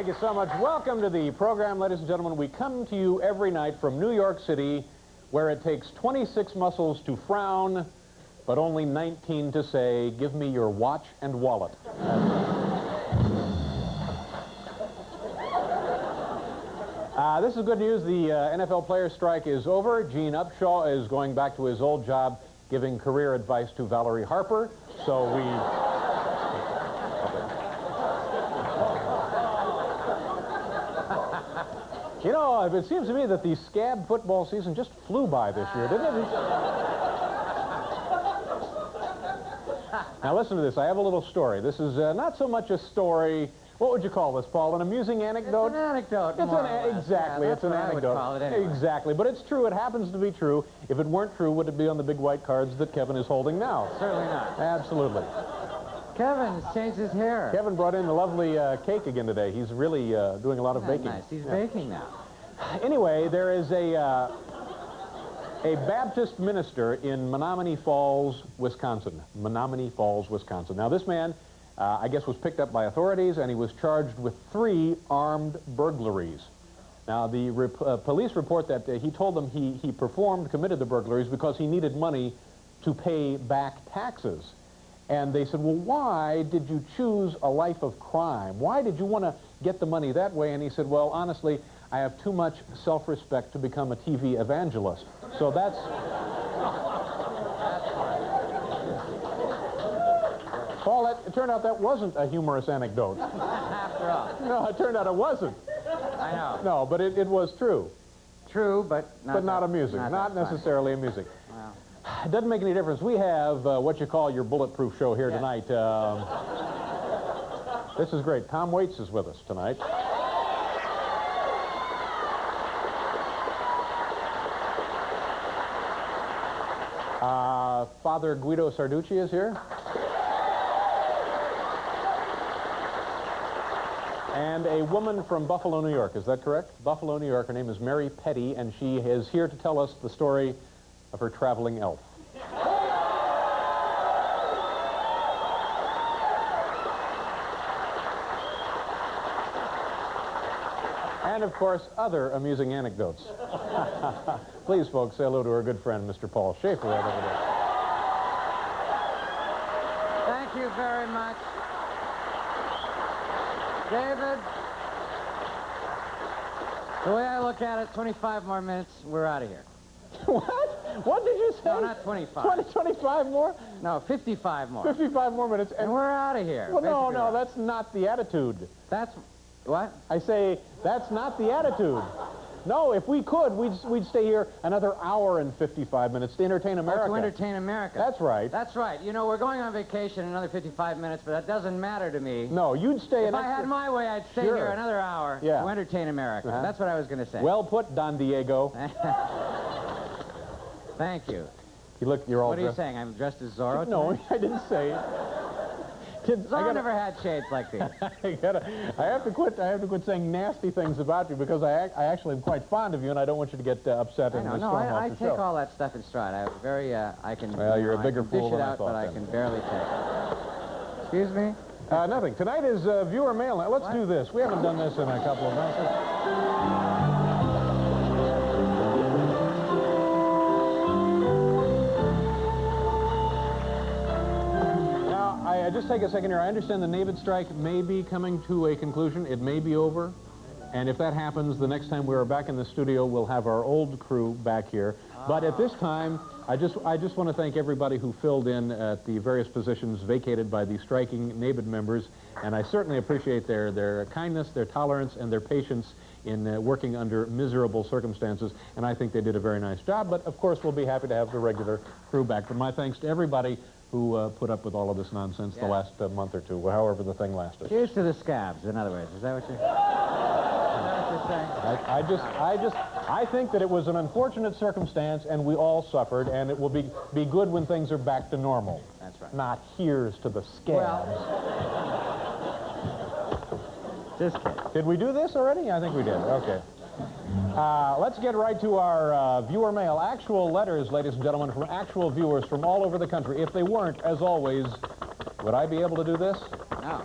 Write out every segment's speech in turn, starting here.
you so much. Welcome to the program, ladies and gentlemen. We come to you every night from New York City, where it takes 26 muscles to frown, but only 19 to say, give me your watch and wallet. This is good news. The NFL players' strike is over. Gene Upshaw is going back to his old job giving career advice to Valerie Harper. So we... You know, it seems to me that the scab football season just flew by this year, didn't it? Now, listen to this. I have a little story. This is not so much a story. What would you call this, Paul? An amusing anecdote? It's an anecdote. Exactly. Yeah, it's an anecdote. I would call it anyway. Exactly. But it's true. It happens to be true. If it weren't true, would it be on the big white cards that Kevin is holding now? Certainly not. Absolutely. Kevin's changed his hair. Kevin brought in the lovely cake again today. He's really doing a lot of baking. Nice. He's baking now. Anyway, there is a Baptist minister in Menominee Falls, Wisconsin. Menominee Falls, Wisconsin. Now, this man, I guess, was picked up by authorities, and he was charged with 3 armed burglaries. Now, the police report that he told them he committed the burglaries because he needed money to pay back taxes. And they said, well, why did you choose a life of crime? Why did you want to get the money that way? And he said, well, honestly, I have too much self-respect to become a TV evangelist. So that's... Paul, it turned out that wasn't a humorous anecdote. After all. No, it turned out it wasn't. I know. No, but it was true. True, but not amusing. Not necessarily amusing. Wow. It doesn't make any difference. We have what you call your bulletproof show here tonight. This is great. Tom Waits is with us tonight. Father Guido Sarducci is here. And a woman from Buffalo, New York. Is that correct? Buffalo, New York. Her name is Mary Petty, and she is here to tell us the story of her traveling elf. And, of course, other amusing anecdotes. Please, folks, say hello to our good friend, Mr. Paul Schaefer, right over there. Thank you very much. David, the way I look at it, 25 more minutes, we're out of here. What? What did you say? No, not 25. 25 more? No, 55 more. 55 more minutes. And we're out of here. Well, no, that's not the attitude. That's... What? I say, that's not the attitude. No, if we could, we'd stay here another hour and 55 minutes to entertain America. Oh, to entertain America. That's right. That's right. You know, we're going on vacation in another 55 minutes, but that doesn't matter to me. No, you'd stay If I had my way, I'd stay here another hour to entertain America. That's what I was going to say. Well put, Don Diego. Thank you. You're all What are you saying? I'm dressed as Zorro tonight? No, I didn't say it. Zorro never had shades like these. I have to quit saying nasty things about you because I actually am quite fond of you, and I don't want you to get upset in this I take all that stuff in stride. I can. Well, you're a bigger fool than I thought. But I can barely take it. Excuse me? Nothing. Tonight is viewer mail. Now, let's do this. We haven't done this in a couple of months. Just take a second here. I understand the NABID strike may be coming to a conclusion. It may be over. And if that happens, the next time we're back in the studio, we'll have our old crew back here. But at this time, I just want to thank everybody who filled in at the various positions vacated by the striking NABID members. And I certainly appreciate their kindness, their tolerance, and their patience in working under miserable circumstances. And I think they did a very nice job. But, of course, we'll be happy to have the regular crew back. But my thanks to everybody who put up with all of this nonsense the last month or two, however the thing lasted. Here's to the scabs, in other words. Is that what you're saying? I think that it was an unfortunate circumstance, and we all suffered, and it will be good when things are back to normal. That's right. Not here's to the scabs. Just kidding. Did we do this already? I think we did. Okay. Let's get right to our viewer mail. Actual letters, ladies and gentlemen, from actual viewers from all over the country. If they weren't, as always, would I be able to do this? No.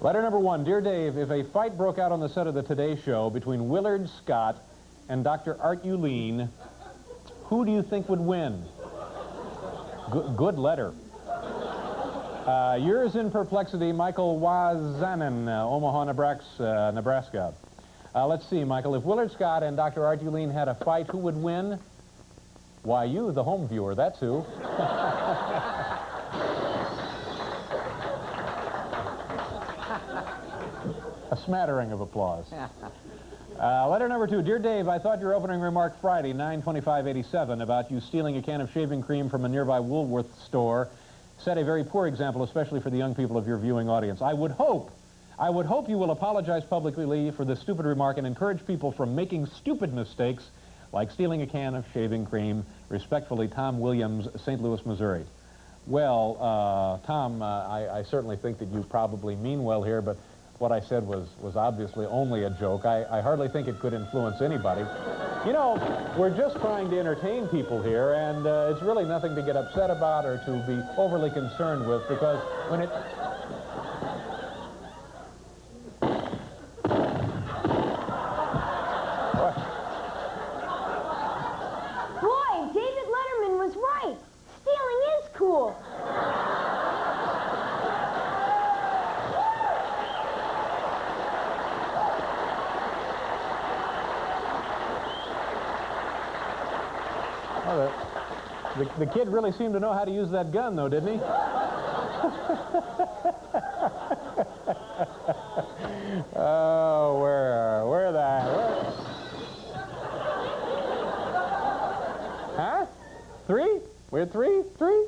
Letter number 1. Dear Dave, if a fight broke out on the set of the Today Show between Willard Scott and Dr. Art Uleen, who do you think would win? Good letter. Yours in perplexity, Michael Wazanin, Omaha, Nebraska. Let's see, Michael. If Willard Scott and Dr. Art Uleen had a fight, who would win? Why, you, the home viewer, that's who. A smattering of applause. Letter number 2. Dear Dave, I thought your opening remark Friday, 9/25/87, about you stealing a can of shaving cream from a nearby Woolworth store set a very poor example, especially for the young people of your viewing audience. I would hope you will apologize publicly for this stupid remark and encourage people from making stupid mistakes like stealing a can of shaving cream. Respectfully, Tom Williams, St. Louis, Missouri. Well, Tom, I certainly think that you probably mean well here, but what I said was obviously only a joke. I hardly think it could influence anybody. You know, we're just trying to entertain people here, and it's really nothing to get upset about or to be overly concerned with, because when it... Boy, David Letterman was right. Stealing is cool. Oh, the kid really seemed to know how to use that gun, though, didn't he? Oh, where the... Huh? 3? We're 3? 3?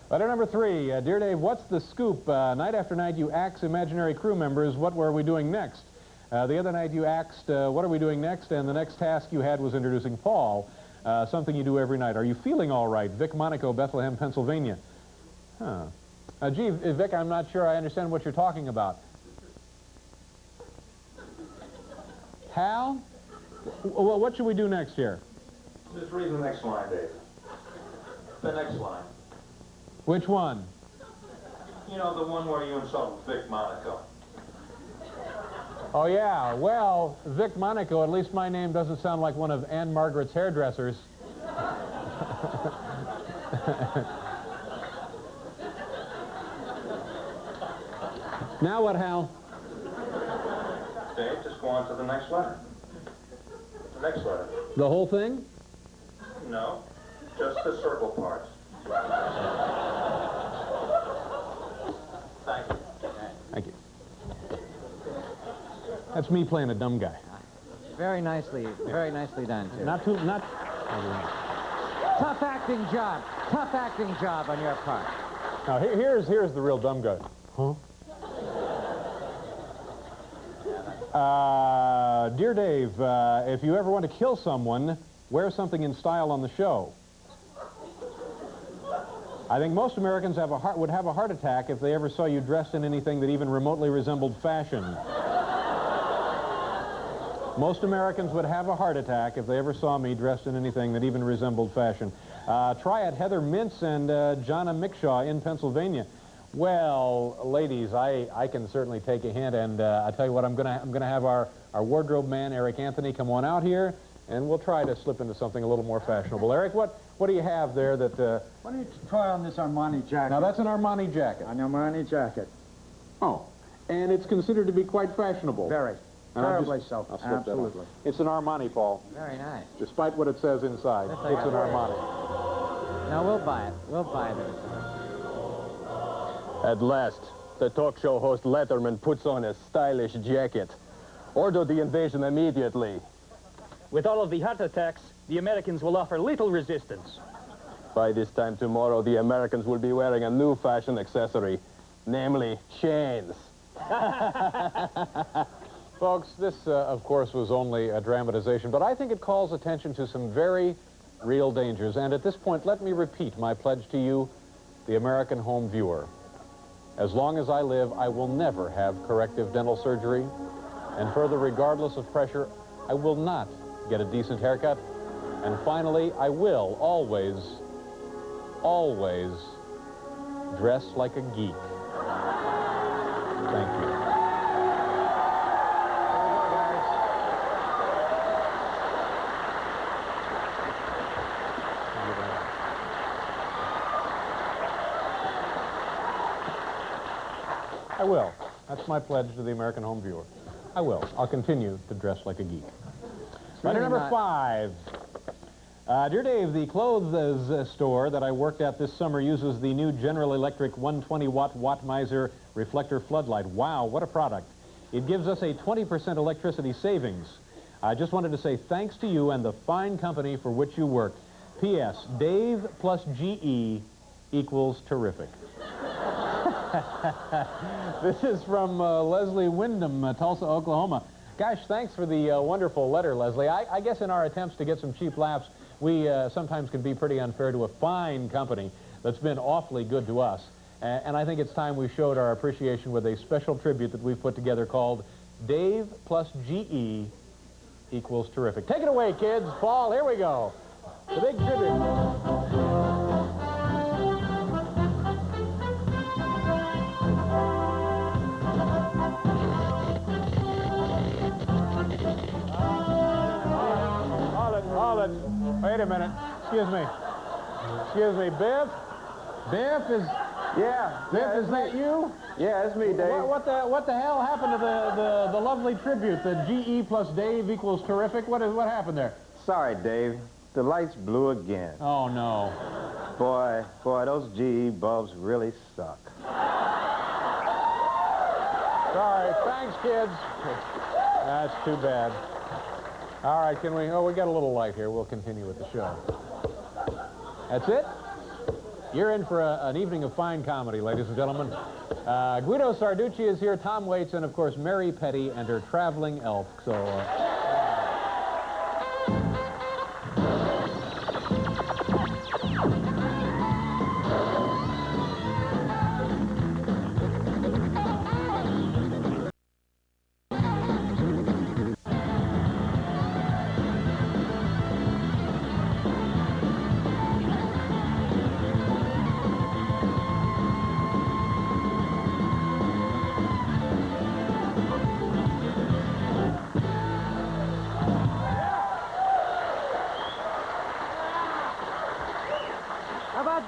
Letter number 3. Dear Dave, what's the scoop? Night after night you ax imaginary crew members, what were we doing next? The other night you asked, what are we doing next? And the next task you had was introducing Paul. Something you do every night. Are you feeling all right? Vic Monaco, Bethlehem, Pennsylvania. Huh. Gee, Vic, I'm not sure I understand what you're talking about. Hal? Well, what should we do next here? Just read the next line, Dave. The next line. Which one? You know, the one where you insult Vic Monaco. Oh, yeah. Well, Vic Monaco, at least my name doesn't sound like one of Anne Margaret's hairdressers. Now what, Hal? Dave, just go on to the next letter. The next letter. The whole thing? No, just the circle parts. Thank you. Thank you. That's me playing a dumb guy. Very nicely done, too. Not... Tough acting job on your part. Now, here's the real dumb guy. Huh? Dear Dave, if you ever want to kill someone, wear something in style on the show. I think most Americans would have a heart attack if they ever saw you dressed in anything that even remotely resembled fashion. Most Americans would have a heart attack if they ever saw me dressed in anything that even resembled fashion. Try it, Heather Mintz and Jonna Mickshaw in Pennsylvania. Well, ladies, I can certainly take a hint, and I tell you what, I'm gonna have our wardrobe man, Eric Anthony, come on out here, and we'll try to slip into something a little more fashionable. Eric, what do you have there that... Why don't you try on this Armani jacket? Now, that's an Armani jacket. An Armani jacket. Oh, and it's considered to be quite fashionable. Very. Terribly so. I'll slip Absolutely. that on. It's an Armani, Paul. Very nice. Despite what it says inside, it's an Armani. No, we'll buy it. We'll buy it. At last, the talk show host Letterman puts on a stylish jacket. Order the invasion immediately. With all of the heart attacks, the Americans will offer little resistance. By this time tomorrow, the Americans will be wearing a new fashion accessory, namely chains. Folks, this, of course, was only a dramatization, but I think it calls attention to some very real dangers. And at this point, let me repeat my pledge to you, the American home viewer. As long as I live, I will never have corrective dental surgery. And further, regardless of pressure, I will not get a decent haircut. And finally, I will always dress like a geek. Thank you. I will. That's my pledge to the American home viewer. I will. I'll continue to dress like a geek. Letter number 5. Dear Dave, the clothes store that I worked at this summer uses the new General Electric 120-watt Wattmizer reflector floodlight. Wow, what a product. It gives us a 20% electricity savings. I just wanted to say thanks to you and the fine company for which you work. P.S. Dave plus GE equals terrific. This is from Leslie Wyndham, Tulsa, Oklahoma. Gosh, thanks for the wonderful letter, Leslie. I guess in our attempts to get some cheap laughs, we sometimes can be pretty unfair to a fine company that's been awfully good to us. And I think it's time we showed our appreciation with a special tribute that we've put together called Dave plus GE equals terrific. Take it away, kids. Paul, here we go. The big tribute. Hold it. Wait a minute. Excuse me. Excuse me, Biff? Biff is... Yeah. Biff, is that you? Yeah, it's me, Dave. What the hell happened to the lovely tribute, the GE plus Dave equals terrific? What happened there? Sorry, Dave. The lights blew again. Oh, no. Boy, those GE bulbs really suck. Sorry. Thanks, kids. That's too bad. All right, can we... Oh, we got a little light here. We'll continue with the show. That's it? You're in for an evening of fine comedy, ladies and gentlemen. Guido Sarducci is here, Tom Waits, and, of course, Mary Petty and her traveling elf. So...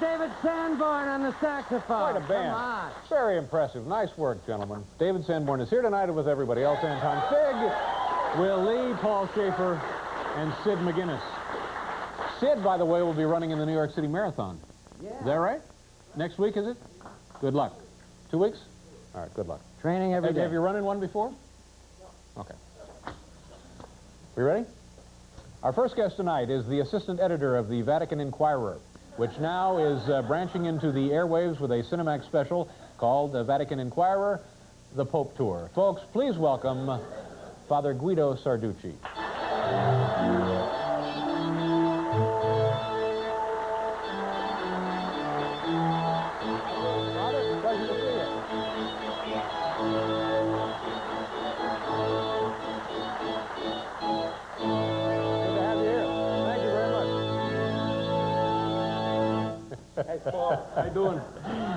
David Sanborn on the saxophone. Quite a band. Come on. Very impressive. Nice work, gentlemen. David Sanborn is here tonight with everybody else. Anton Fig, Will Lee, Paul Schaefer, and Sid McGinnis. Sid, by the way, will be running in the New York City Marathon. Yeah. Is that right? Next week, is it? Good luck. 2 weeks? All right, good luck. Training every day. Have you run in one before? Okay. We ready? Our first guest tonight is the assistant editor of the Vatican Inquirer, which now is branching into the airwaves with a Cinemax special called the Vatican Inquirer, The Pope Tour. Folks, please welcome Father Guido Sarducci. Father, pleasure to see you. Good to have you here. Thank you very much. Hey, Paul. How you doing?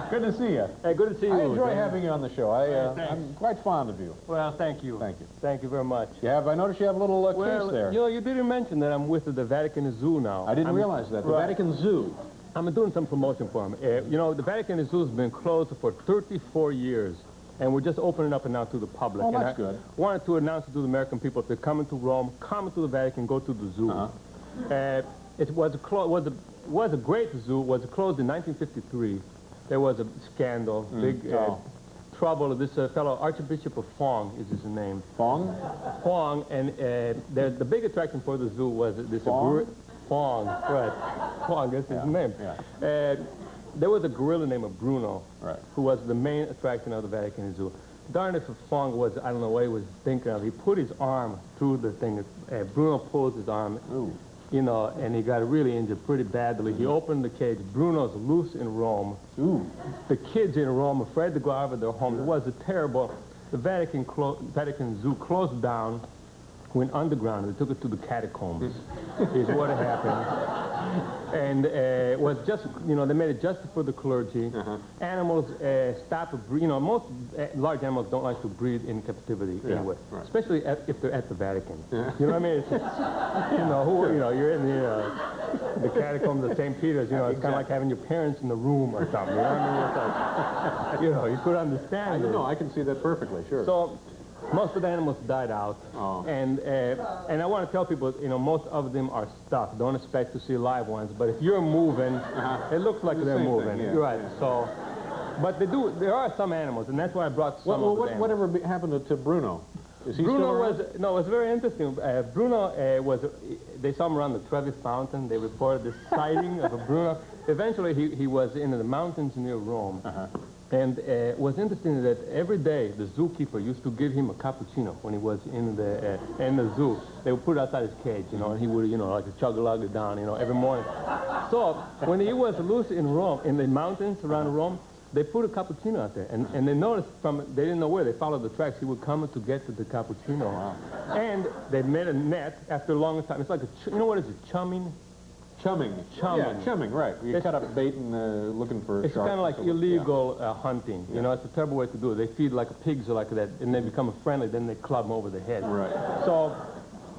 Good to see you. Hey, good to see you. I enjoy Dave. having you on the show. I'm quite fond of you. Well, thank you. Thank you. Thank you very much. I noticed you have a little case there. You know, you didn't mention that I'm with the Vatican Zoo now. I didn't realize that. The Vatican Zoo. I'm doing some promotion for them. You know, the Vatican Zoo has been closed for 34 years, and we're just opening up now to the public. Oh, and that's good. Wanted to announce to the American people, if they're coming to Rome, come to the Vatican, go to the zoo. It was a great zoo. It was closed in 1953. There was a scandal, big trouble. This fellow, Archbishop of Fong is his name. Fong? Fong, and the big attraction for the zoo was this... Fong, right. Fong, that's his name. Yeah. There was a gorilla named Bruno, right, who was the main attraction of the Vatican Zoo. Darn if Fong was, I don't know what he was thinking of. He put his arm through the thing. Bruno pulled his arm, you know, and he got really injured pretty badly. He opened the cage. Bruno's loose in Rome. The kids in Rome afraid to go out of their homes. It was a terrible... The Vatican Zoo closed down, went underground, and they took it to the catacombs, is what happened. And was just, you know, they made it just for the clergy. Animals stop, you know, most large animals don't like to breed in captivity anyway, especially if they're at the Vatican. You know what I mean? It's, you know, you're in the catacombs of St. Peter's. You know, it's kind of like having your parents in the room or something. You know what I mean? It's like, you know, you could understand. No, I can see that perfectly. Sure. So. Most of the animals died out, and I want to tell people, you know, most of them are stuffed. Don't expect to see live ones, but if you're moving, it looks like they're moving. Thing, right. So, but there are some animals, and that's why I brought some of them. Whatever happened to Bruno? Is he Bruno still around? it was very interesting. Bruno they saw him around the Trevi Fountain. They reported this sighting of a Bruno. Eventually, he was in the mountains near Rome. And it was interesting that every day the zookeeper used to give him a cappuccino when he was in the zoo. They would put it outside his cage, you know, and he would, you know, like chug-a-lug it down, you know, every morning. So when he was loose in Rome, in the mountains around Rome, they put a cappuccino out there, and they noticed they didn't know where, they followed the tracks. He would come to get to the cappuccino. And they made a net after a long time. It's like you know what is it, chumming? Chumming. Yeah, chumming, right. You cut up bait and looking for It's kind of like illegal hunting. You know, it's a terrible way to do it. They feed like pigs or like that, and they become friendly, then they club them over the head. Right. So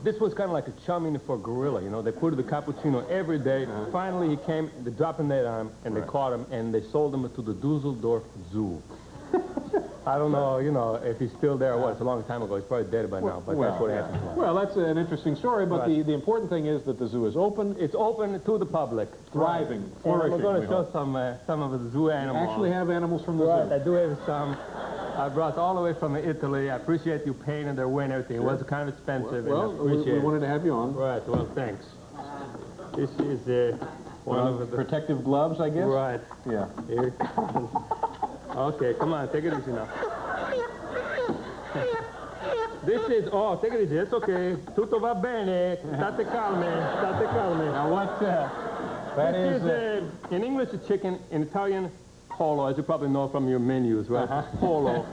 this was kind of like a chumming for a gorilla. You know, they put the cappuccino every day. Finally, he came, they dropped a net on him, and they caught him, and they sold him to the Dusseldorf Zoo. I don't know, you know, if he's still there or what. It's a long time ago. He's probably dead by now, but that's what happened to him. Well, that's an interesting story, but the important thing is that the zoo is open. It's open to the public. Thriving, flourishing. We're going to show some of the zoo animals. Actually have animals from the zoo. I do have some. I brought all the way from Italy. I appreciate you paying their way and everything. It was kind of expensive. Well, we wanted to have you on. Right, well, thanks. This is one of the protective gloves, I guess? Right. Yeah. Here it comes. Okay, come on, take it easy now. This is, take it easy, it's okay. Tutto va bene. State calme, state calme. Now what, that is in English, a chicken, in Italian, polo, as you probably know from your menus, right? Polo.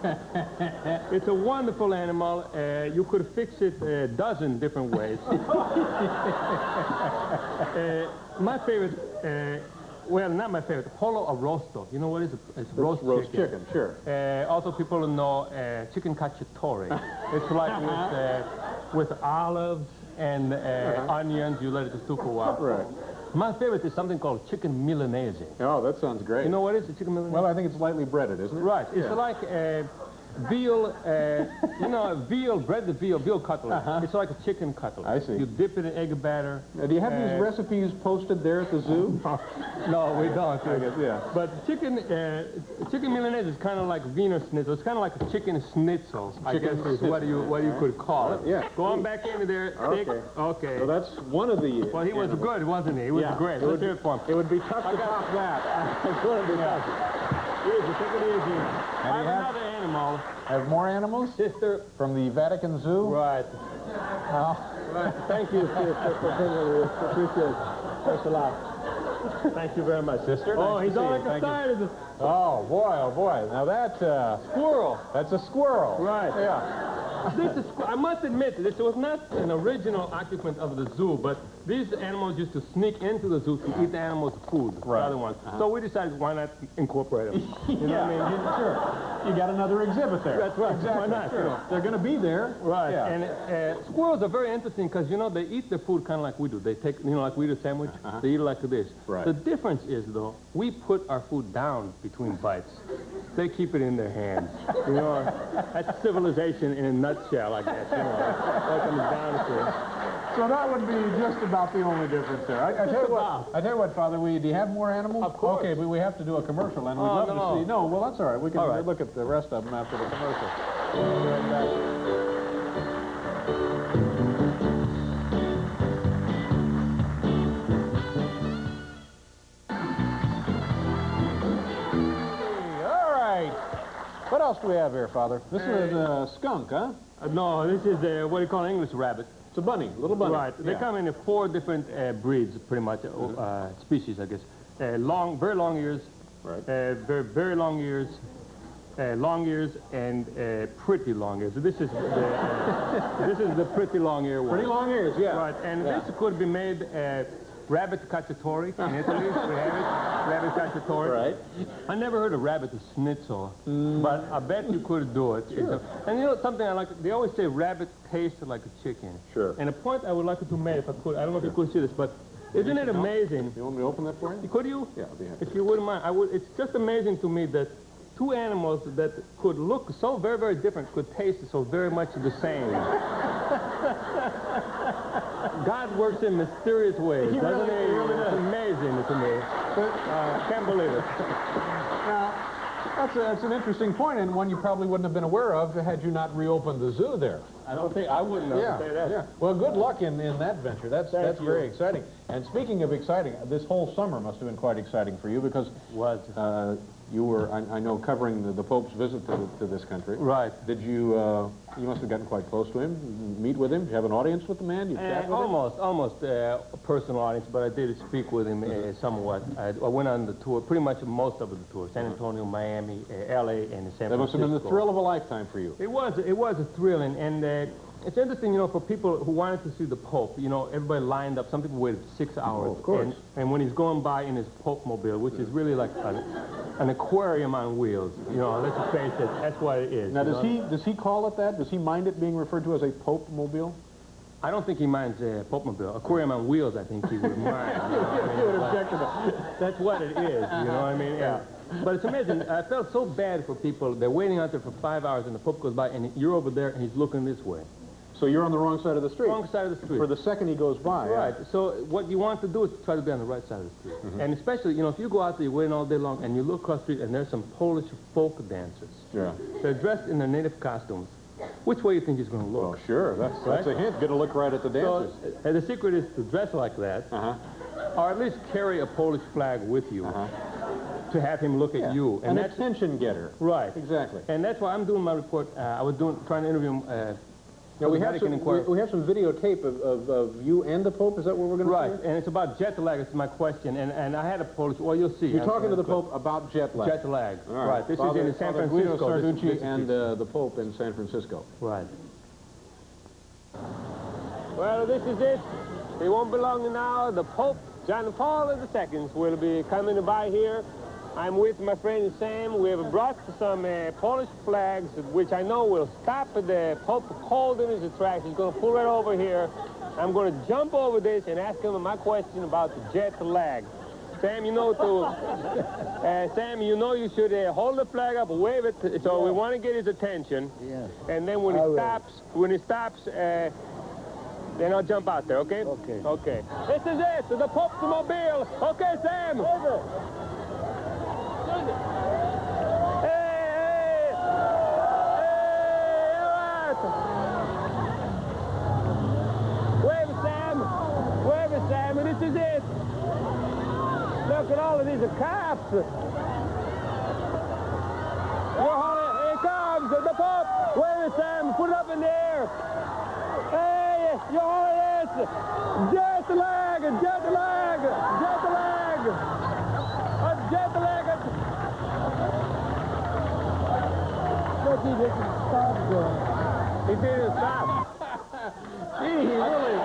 It's a wonderful animal. You could fix it a dozen different ways. My favorite, well, not my favorite, polo arrosto. You know what is it? It's roast chicken, sure. Also, people know chicken cacciatore. It's like with olives and onions. You let it stew for a while. Right. My favorite is something called chicken Milanese. Oh, that sounds great. You know what is a chicken Milanese? Well, I think it's lightly breaded, isn't it? Right. It's like veal, you know, breaded veal cutlet. It's like a chicken cutlet. I see. You dip it in egg batter. Do you have these recipes posted there at the zoo? No, we don't. I guess, yeah. But chicken Milanese is kind of like Wiener Schnitzel. It's kind of like a chicken schnitzel, I guess is what you could call it. Yeah. Go on back into there. Okay. So that's one of the... Well, he was good, wasn't he? He was great. Let's hear it for him. It would be tough to top that. It's going to be tough. Easy, take it easy. I have another animal. Have more animals? Sister. From the Vatican Zoo? Right. Right. Thank you, sister, for bringing this. Appreciate it. Thanks a lot. Thank you very much, sister. Oh, he's all excited. Oh, boy. Now that's a... Squirrel. That's a squirrel. Right. Yeah. I must admit, this was not an original occupant of the zoo, but these animals used to sneak into the zoo to eat the animals' food, the other ones. So we decided, why not incorporate them? You know what I mean? Sure. You got another exhibit there. That's right. Exactly. Why not? Sure. You know. They're going to be there. Right. Yeah. And squirrels are very interesting because, you know, they eat their food kind of like we do. They take, you know, like we eat a sandwich, they eat it like this. Right. The difference is, though, we put our food down between bites. They keep it in their hands. You know, that's civilization in a nutshell, I guess. You know, that comes down to. So that would be just about the only difference there. I tell you what, Father, do you have more animals? Of course. Okay, but we have to do a commercial, and we'd love to see. No, well, that's all right. We can look at the rest of them after the commercial. We'll be right back. What else do we have here, Father? This is a skunk, huh? No, this is what you call an English rabbit. It's a bunny, little bunny. Right. They come in 4 different breeds, pretty much, species, I guess. Very long ears. Right. Very long ears. Long ears and pretty long ears. This is the pretty long ear one. Pretty long ears, yeah. Right. And this could be made rabbit cacciatore in Italy. We have it, rabbit cacciatore. Right. I never heard of rabbit schnitzel, but I bet you could do it. Sure. And you know something I like, they always say rabbit tastes like a chicken. Sure. And a point I would like to make, if I could, I don't know if you could see this, but isn't it amazing? You want me to open that for you? Could you? Yeah, I'll be happy. If you wouldn't mind, I would. It's just amazing to me that two animals that could look so very, very different could taste so very much the same. God works in mysterious ways, doesn't he? It's amazing to me. Can't believe it. Now, that's an interesting point, and one you probably wouldn't have been aware of had you not reopened the zoo there. I don't think I wouldn't have to say that. Yeah. Well, good luck in that venture. That's very exciting. And speaking of exciting, this whole summer must have been quite exciting for you because you were, I know, covering the Pope's visit to this country. Right. Did you? You must have gotten quite close to him. Meet with him? Did you have an audience with the man? You chat with him? Almost a personal audience, but I did speak with him somewhat. I went on the tour, pretty much most of the tour: San Antonio, Miami, L.A., and San Francisco. That must have been the thrill of a lifetime for you. It was a thrill, and it's interesting, you know, for people who wanted to see the Pope. You know, everybody lined up. Some people waited 6 hours. Oh, of course. And when he's going by in his Pope mobile, which is really like an aquarium on wheels, you know, let's face it, that's what it is. Now, does he call it that? Does he mind it being referred to as a Pope mobile? I don't think he minds Pope mobile. Aquarium on wheels, I think he would mind. You would object to that. That's what it is, you know what I mean? Yeah. But it's amazing. I felt so bad for people. They're waiting out there for 5 hours, and the Pope goes by, and you're over there, and he's looking this way. So you're on the wrong side of the street. Wrong side of the street. For the second he goes by. Right. So what you want to do is try to be on the right side of the street. And especially, you know, if you go out there, you're waiting all day long, and you look across the street, and there's some Polish folk dancers. Yeah. They're dressed in their native costumes. Which way do you think he's going to look? Oh, sure. That's a hint. Get a look right at the dancers. So, the secret is to dress like that, or at least carry a Polish flag with you to have him look at you. And an attention getter. Right. Exactly. And that's why I'm doing my report. I was trying to interview him. Now, we have some videotape of you and the Pope. Is that what we're going to Right, and it's about jet lag. It's my question, and I had a Polish. Well, you'll see. You're talking to the Pope about jet lag. Jet lag. All right. This is in San Francisco. Guido, Sarducci, and the Pope in San Francisco. Right. Well, this is it. It won't be long now. The Pope, John Paul II, will be coming by here. I'm with my friend Sam. We have brought some Polish flags, which I know will stop the Pope cold in his tracks. He's going to pull right over here. I'm going to jump over this and ask him my question about the jet lag. Sam, you know Sam, you know you should hold the flag up, wave it, so we want to get his attention. Yeah. And then when he stops, then I'll jump out there, okay? Okay. Okay. This is it, the Pope's mobile. Okay, Sam. Wave, Sam, and this is it. Look at all of these cops. Here it comes, the Pope. Wave it, Sam, put it up in the air. Hey, you hold it. Jet lag, jet lag, jet lag. A jet lag. Look, he didn't stop. He didn't stop. Gee, he really,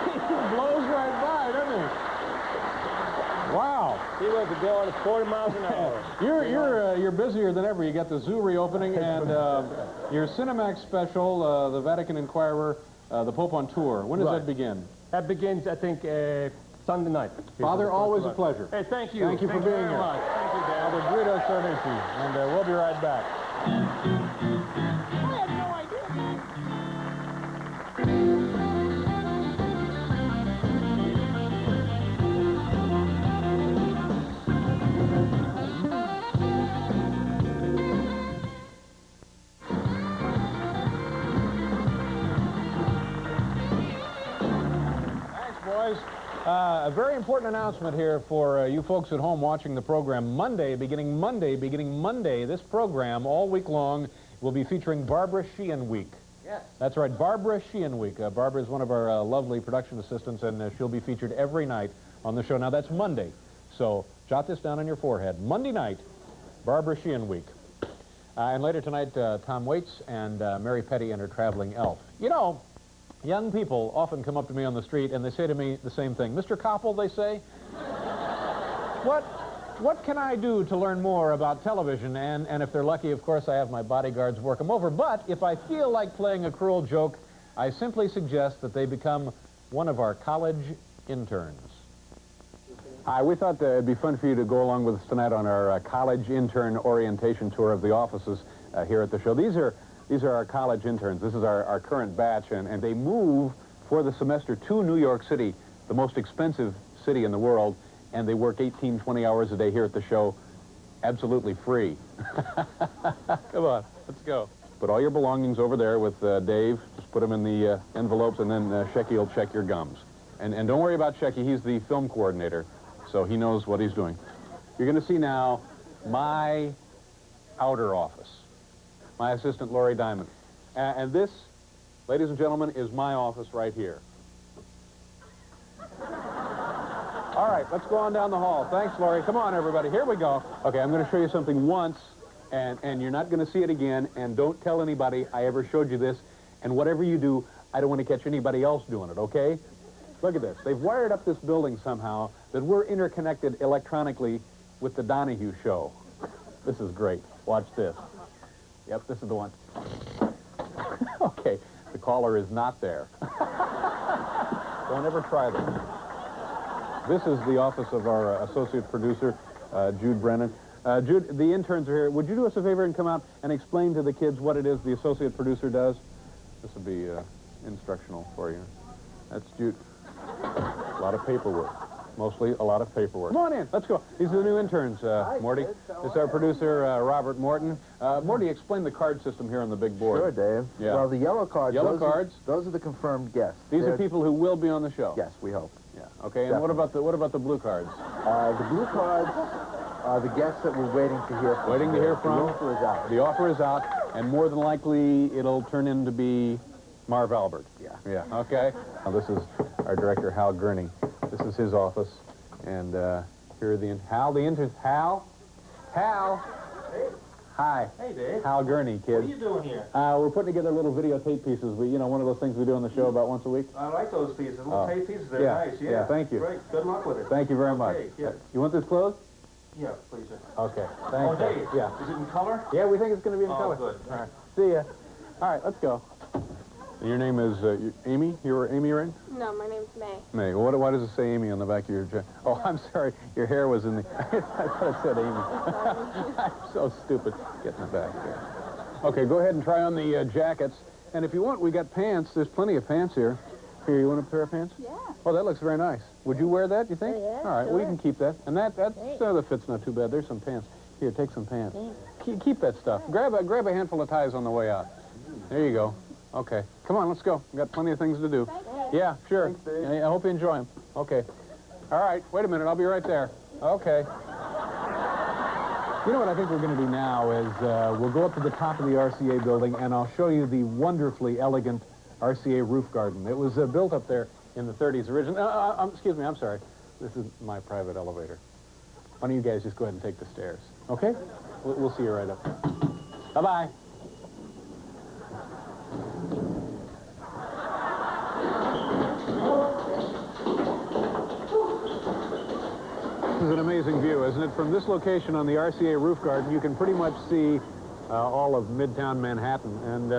he blows right by, doesn't he? Wow. He was going at 40 miles an hour. You're busier than ever. You got the zoo reopening and your Cinemax special, the Vatican Inquirer, the Pope on Tour. When does that begin? That begins, I think, Sunday night. Father, always a pleasure. Hey, thank you. Thank you for being here. Much. Thank you, Dan. Father Guido Sarducci, and we'll be right back. I had no idea. Boys, a very important announcement here for you folks at home watching the program. Beginning Monday, this program all week long will be featuring Barbara Sheehan Week. Yes. That's right, Barbara Sheehan Week. Barbara is one of our lovely production assistants, and she'll be featured every night on the show. Now, that's Monday, so jot this down on your forehead. Monday night, Barbara Sheehan Week. And later tonight, Tom Waits and Mary Petty and her traveling elf. You know, Young people often come up to me on the street and they say to me the same thing. Mr. Koppel, they say, what can I do to learn more about television? And if they're lucky, of course, I have my bodyguards work them over. But if I feel like playing a cruel joke, I simply suggest that they become one of our college interns. Hi, we thought it'd be fun for you to go along with us tonight on our college intern orientation tour of the offices here at the show. These are our college interns. This is our current batch, and they move for the semester to New York City, the most expensive city in the world, and they work 18, 20 hours a day here at the show, absolutely free. Come on, let's go. Put all your belongings over there with Dave. Just put them in the envelopes, and then Shecky will check your gums. And don't worry about Shecky. He's the film coordinator, so he knows what he's doing. You're going to see now my outer office. My assistant, Lori Diamond. And this, ladies and gentlemen, is my office right here. All right, let's go on down the hall. Thanks, Lori. Come on, everybody. Here we go. Okay, I'm going to show you something once, and you're not going to see it again, and don't tell anybody I ever showed you this, and whatever you do, I don't want to catch anybody else doing it, okay? Look at this. They've wired up this building somehow that we're interconnected electronically with the Donahue show. This is great. Watch this. Yep, this is the one. Okay, the caller is not there. Don't ever try this. This is the office of our associate producer, Jude Brennan. Jude, the interns are here. Would you do us a favor and come out and explain to the kids what it is the associate producer does? This will be instructional for you. That's Jude. A lot of paperwork. Mostly a lot of paperwork. Come on in. Let's go. These are the new interns, Morty. This is our producer, Robert Morton. Morty, explain the card system here on the big board. Sure, Dave. Yeah. Well, the yellow cards. Those are the confirmed guests. These are people who will be on the show. Yes, we hope. Yeah. Okay. And what about the blue cards? The blue cards are the guests that we're waiting to hear from. Waiting to hear from. The offer is out. The offer is out, and more than likely it'll turn into be Marv Albert. Yeah. Yeah. Okay. Now this is our director, Hal Gurney. This is his office. And here are the Hal, the interns. Hal? Hey. Hi. Hey, Dave. Hal Gurney, kid. What are you doing here? We're putting together little videotape pieces. One of those things we do on the show about once a week. I like those pieces. Little tape pieces. They're Yeah. nice. Yeah. Yeah, thank you. Great. Good luck with it. Thank you very much. Okay, yeah. You want this closed? Yeah, please, sir. Okay. Oh, Thanks. Dave. Yeah. Is it in color? Yeah, we think it's going to be in color. Good. All right. See ya. All right, let's go. Your name is Amy? You're Amy, right? No, my name's May. May. Well, why does it say Amy on the back of your jacket? Oh, I'm sorry. Your hair was in the... I thought it said Amy. I'm so stupid. Get in the back here. Okay, go ahead and try on the jackets. And if you want, we got pants. There's plenty of pants here. Here, you want a pair of pants? Yeah. Oh, that looks very nice. Would you wear that, you think? Yeah, all right, sure. well, you can keep that. And the fit's not too bad. There's some pants. Here, take some pants. Keep that stuff. Grab a handful of ties on the way out. There you go. Okay. Come on, let's go. We've got plenty of things to do. Yeah, sure. Thanks, Dave. I hope you enjoy them. Okay. All right. Wait a minute. I'll be right there. Okay. You know what I think we're going to do now is we'll go up to the top of the RCA building, and I'll show you the wonderfully elegant RCA roof garden. It was built up there in the 30s originally. Excuse me. I'm sorry. This is my private elevator. Why don't you guys just go ahead and take the stairs? Okay? We'll see you right up there. Bye-bye. This is an amazing view, isn't it? From this location on the RCA roof garden, you can pretty much see all of Midtown Manhattan. And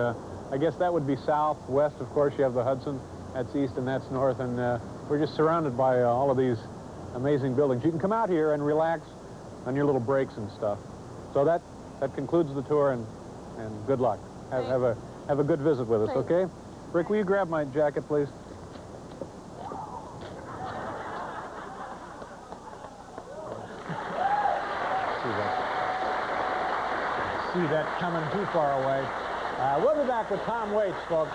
I guess that would be south. West, of course, you have the Hudson. That's east and that's north. And we're just surrounded by all of these amazing buildings. You can come out here and relax on your little breaks and stuff. So that concludes the tour, and good luck. Have a good visit with us, okay? Rick, will you grab my jacket, please? See that coming too far away. We'll be back with Tom Waits, folks.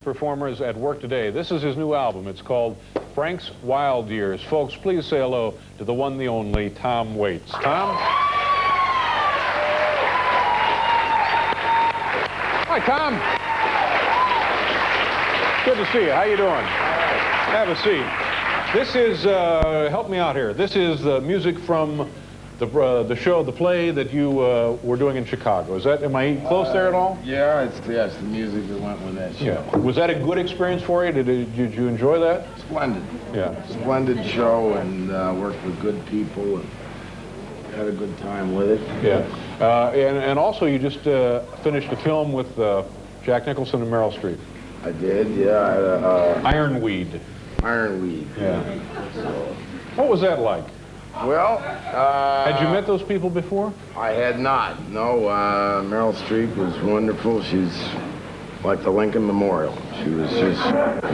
Performers at work today. This is his new album. It's called Frank's Wild Years. Folks, please say hello to the one, the only, Tom Waits. Tom? Hi, Tom. Good to see you. How you doing? Have a seat. This is, help me out here. This is music from the show, the play that you were doing in Chicago. Am I close there at all? Yeah, it's the music that went with that show. Yeah. Was that a good experience for you? Did you enjoy that? Splendid. Yeah. Splendid show, and worked with good people, and had a good time with it. Yeah. And also you just finished a film with Jack Nicholson and Meryl Streep. I did, yeah. Ironweed. Ironweed. Yeah. What was that like? Well, had you met those people before? I had not. No, Meryl Streep was wonderful. She's like the Lincoln Memorial. She was just...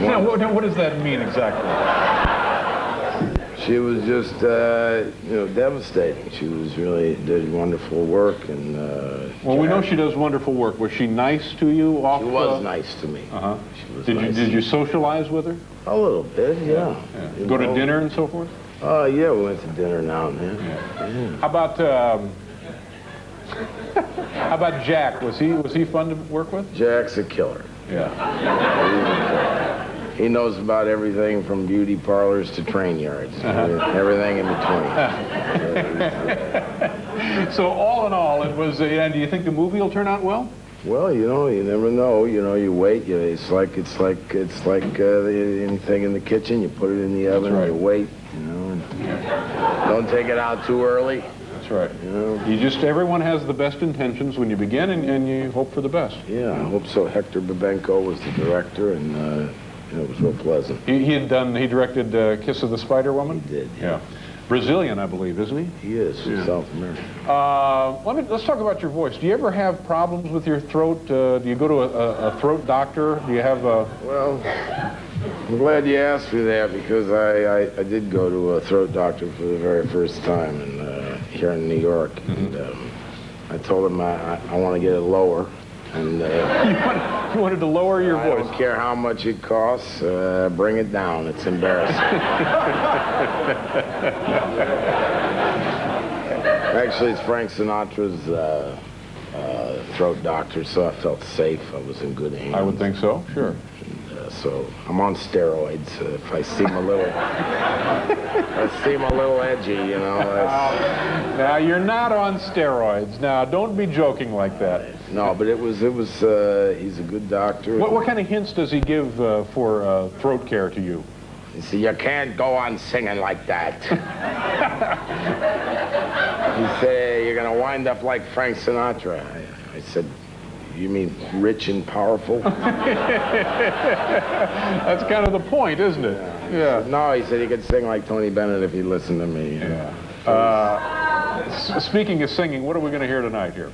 Now, what does that mean exactly? She was just, devastating. She was really did wonderful work, and... well, we know she does wonderful work. Was she nice to you? She was nice to me. Uh-huh. Did you socialize with her? A little bit, yeah. Go to dinner and so forth? Yeah, we went to dinner now and then. Yeah. How about Jack? Was he fun to work with? Jack's a killer. Yeah. He knows about everything from beauty parlors to train yards, everything in between. So all in all, it was. And do you think the movie will turn out well? Well, you never know. You wait. It's like anything in the kitchen. You put it in the oven. Right. You wait. And don't take it out too early. That's right. Everyone has the best intentions when you begin, and you hope for the best. Yeah, I hope so. Hector Babenko was the director, and it was real pleasant. He directed Kiss of the Spider Woman? He did, yeah. Brazilian, I believe, isn't he? He is, from South America. Let's talk about your voice. Do you ever have problems with your throat? Do you go to a throat doctor? Do you have a... Well, I'm glad you asked me that, because I did go to a throat doctor for the very first time here in New York. And I told him I want to get it lower. And you wanted to lower your voice? I don't care how much it costs. Bring it down. It's embarrassing. Actually, it's Frank Sinatra's throat doctor, so I felt safe. I was in good hands. I would think so. Sure. So I'm on steroids. If I seem a little, edgy, Now you're not on steroids. Now don't be joking like that. No, but it was. He's a good doctor. What kind of hints does he give for throat care to you? He said, you can't go on singing like that. He said, you're gonna wind up like Frank Sinatra. I said, you mean rich and powerful? That's kind of the point, isn't it? Yeah. No, he said he could sing like Tony Bennett if he listened to me. Yeah. Speaking of singing, what are we going to hear tonight here?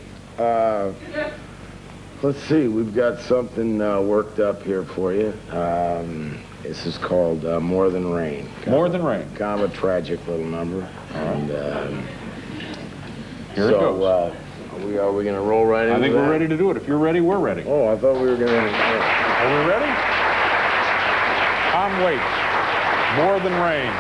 Let's see. We've got something worked up here for you. This is called More Than Rain. More Than Rain. Kind of a tragic little number. And here it goes. Are we going to roll right into I think we're ready to do it. If you're ready, we're ready. Oh, I thought we were going to... Are we ready? Tom Waits, More Than Rain.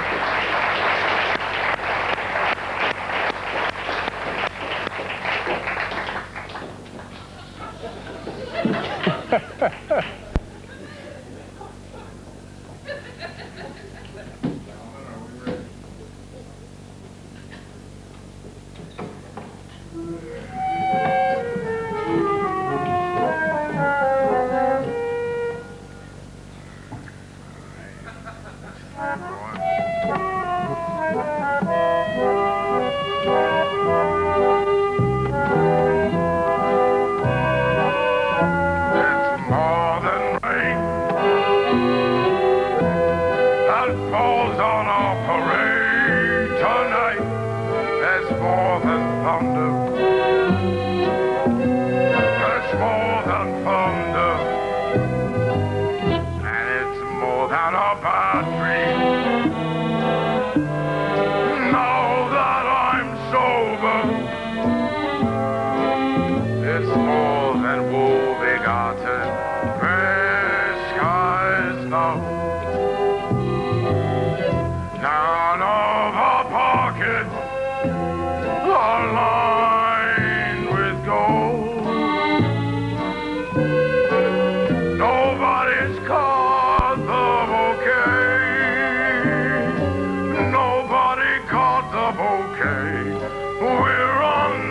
More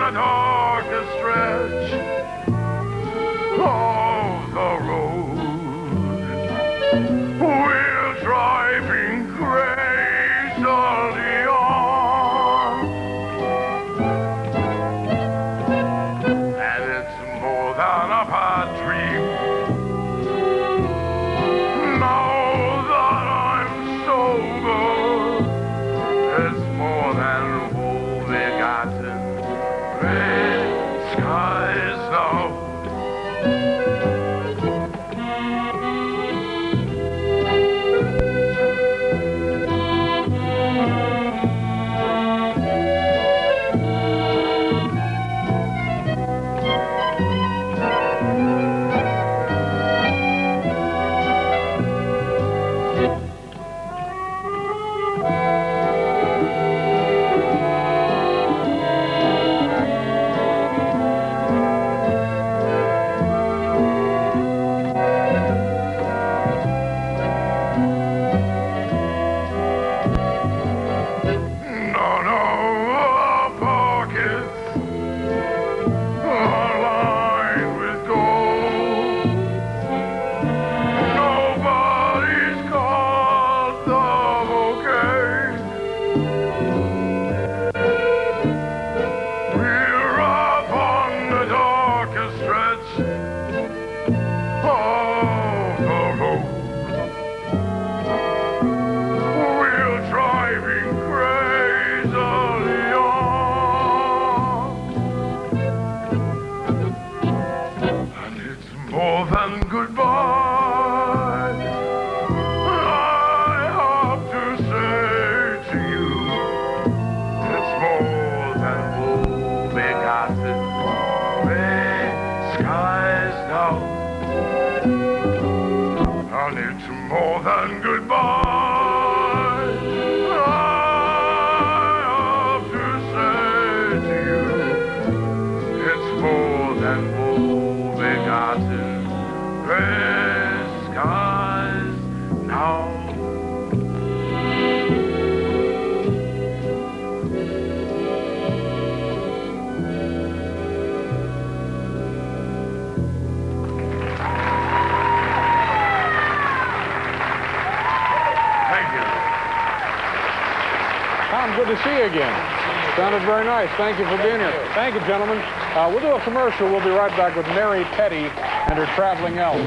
the darkest stretch of the road. We're driving crazily on, and it's more than a bad dream. Now that I'm sober, it's more than woe-begotten red skies now. More than goodbye, I have to say to you, it's more than woe-begotten red skies now. And it's more than goodbye, I have to say to you, it's more than woe-begotten red skies now. Thank you. Tom, good to see you again. Sounded very nice. Thank you for being here. Thank you, gentlemen. We'll do a commercial. We'll be right back with Mary Petty and her traveling elf.